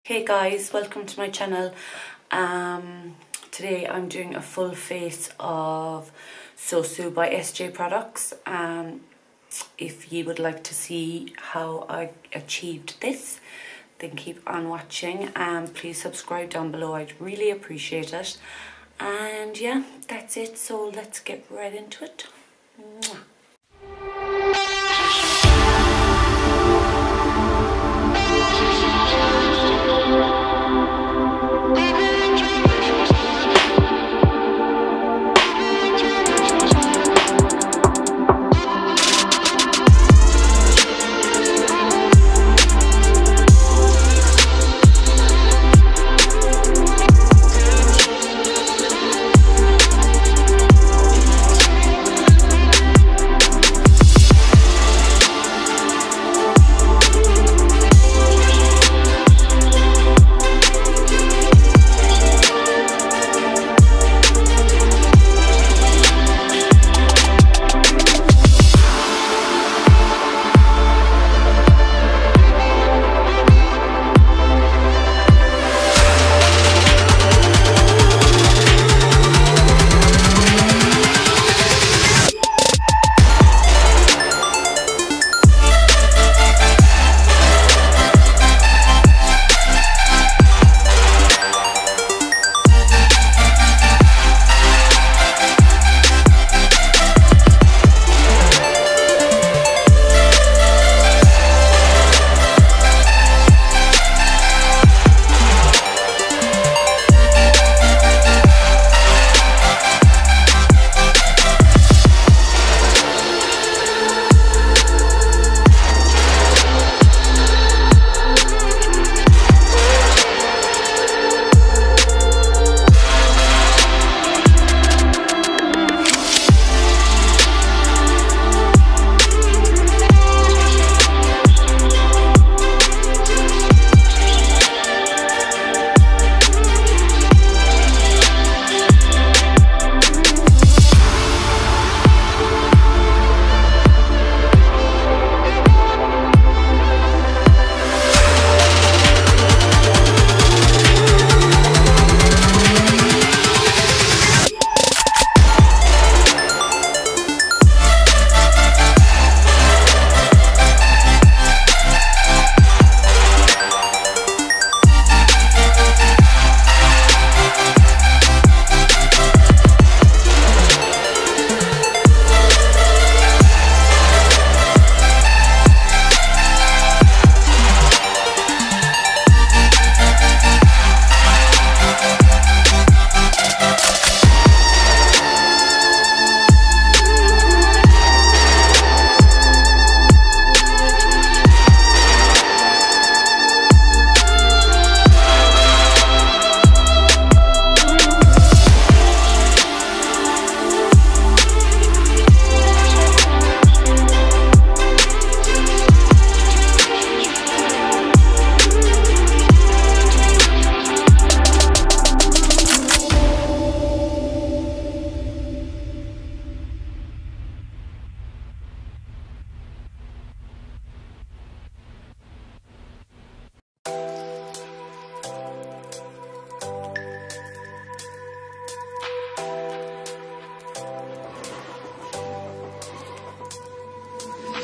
Hey guys, welcome to my channel. Today I'm doing a full face of Sosu by SJ products. If you would like to see how I achieved this, then keep on watching and please subscribe down below. I'd really appreciate it. And yeah, that's it, so let's get right into it. Mwah.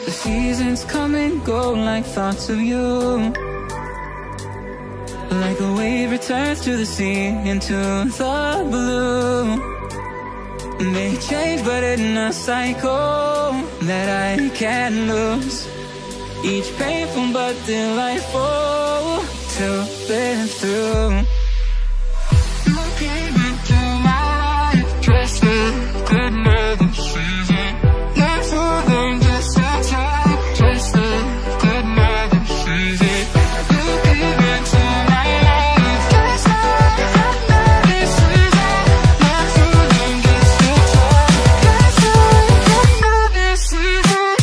The seasons come and go like thoughts of you, like a wave returns to the sea into the blue. They change but in a cycle that I can't lose. Each painful but delightful to live through. You came into my life dressed in good weather season. Not for them, just a time dressed in good weather season. You came into my life dressed in good weather season. Not for them, just a time dressed in good weather season.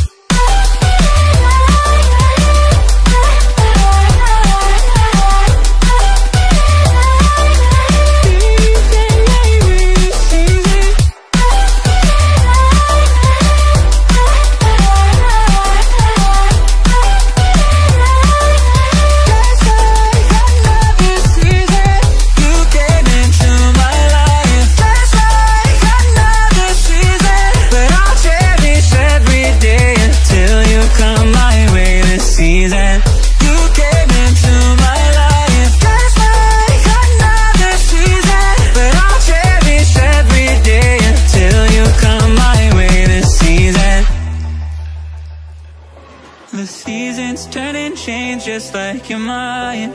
the seasons turn and change just like your mind.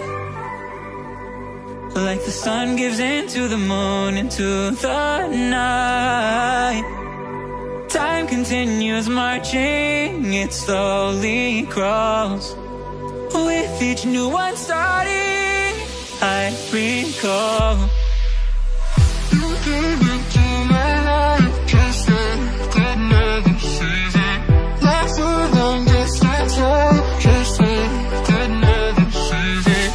Like the sun gives into the moon, into the night. Time continues marching, it slowly crawls. With each new one starting, I recall. You came into my life just like another season. Life's a long distance, just like another season.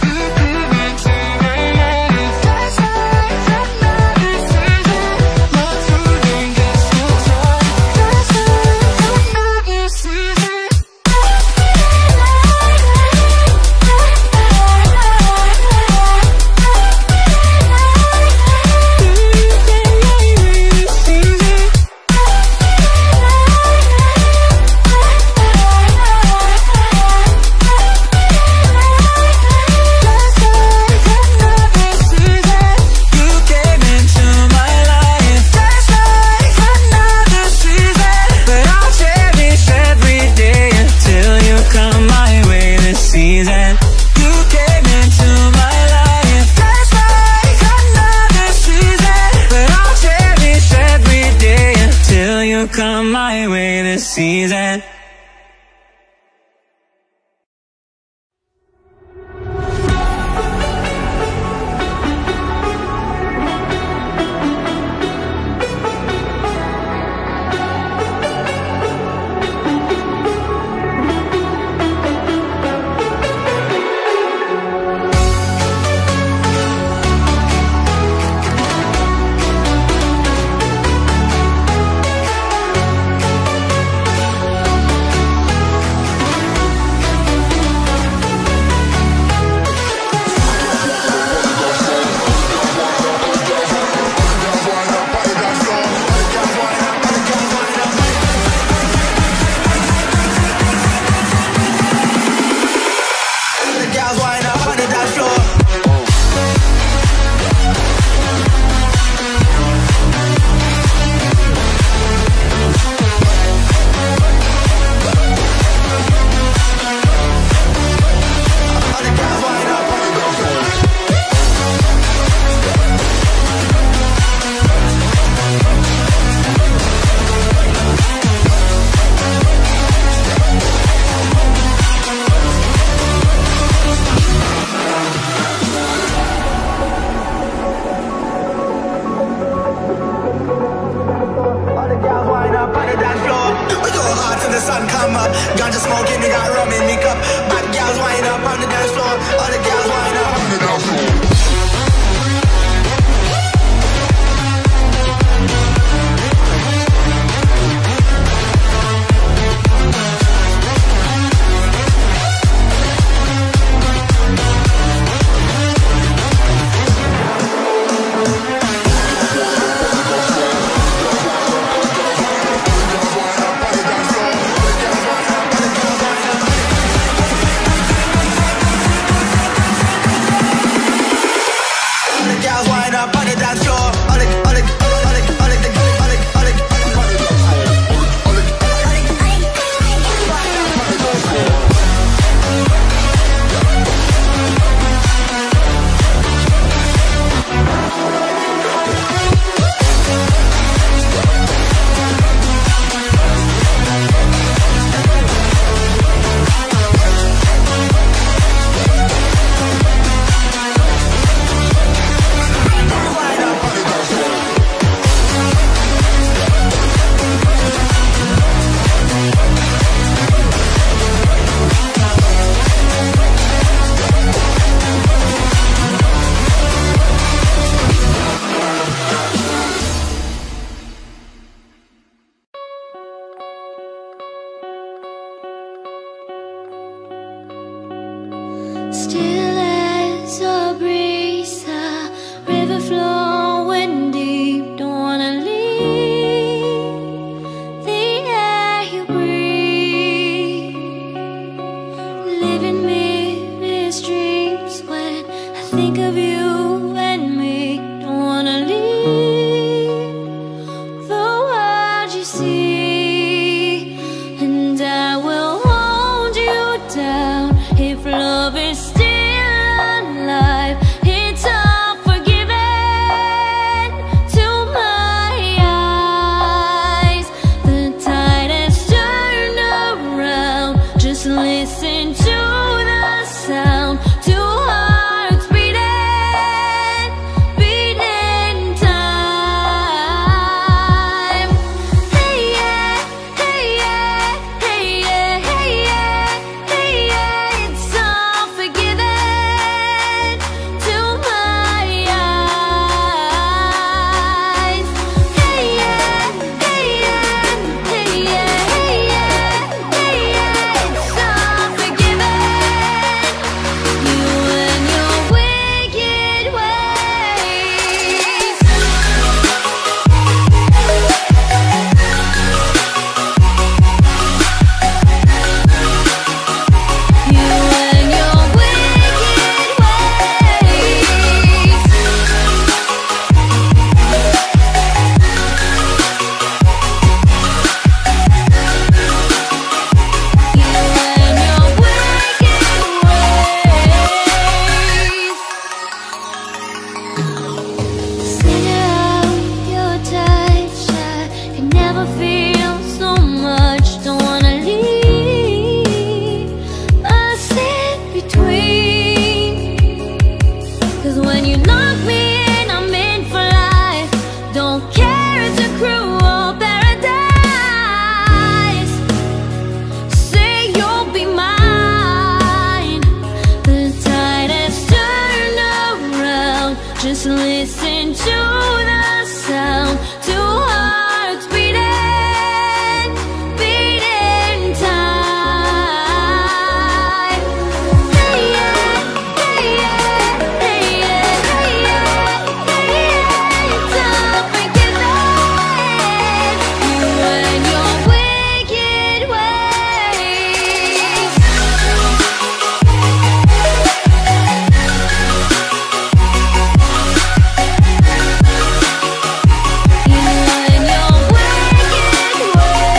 You came into my life just like another season. Life's a long distance, just like another season. Come my way this season. Still as a breeze, a river flowing deep. Don't wanna leave the air you breathe. Living me dreams when I think of you and me. Don't wanna leave the world you see, and I will hold listen to the sound, two hearts beating, beating time. Hey yeah, hey yeah, hey yeah, hey yeah, hey yeah, it's all forgiven to my eyes. Hey yeah, hey yeah, hey yeah, hey yeah, hey yeah, it's all forgiven. You and your wicked ways. You and your wicked ways. You and your wicked ways. Center out your touch, I can never feel so much. Don't wanna leave us in between. 'Cause when you lock me in, I'm in for life. Don't care, it's a cruel paradise. Say you'll be mine. The tide has turned around. Just listen to the sound. Two hearts beating, beating time. Hey yeah, hey yeah, hey yeah, hey yeah, hey yeah, it's all forgiven. You and your wicked ways. You and your wicked ways.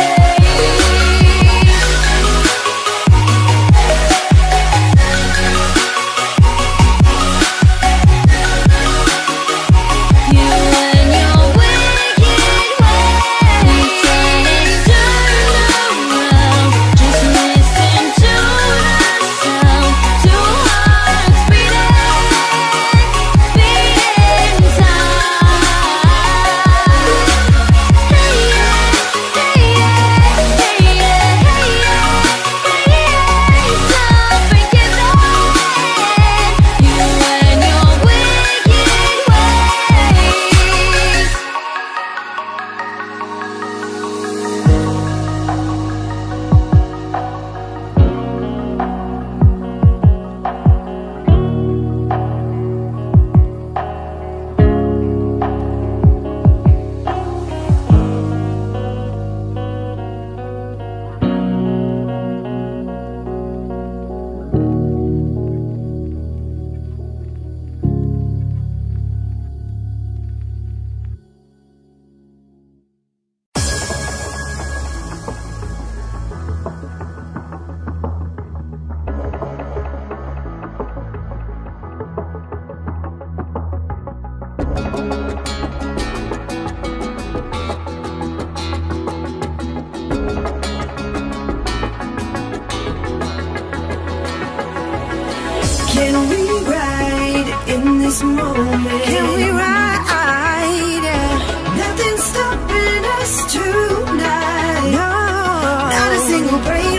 You and your wicked ways. Time has turned around. Just listen to the sound. Two hearts beating, beating time. Hey yeah, hey yeah, hey yeah, hey yeah, hey yeah, it's all forgiven. You and your wicked ways. Can we ride in this moment? Can we ride? Yeah. Nothing's stopping us tonight. No, not a single break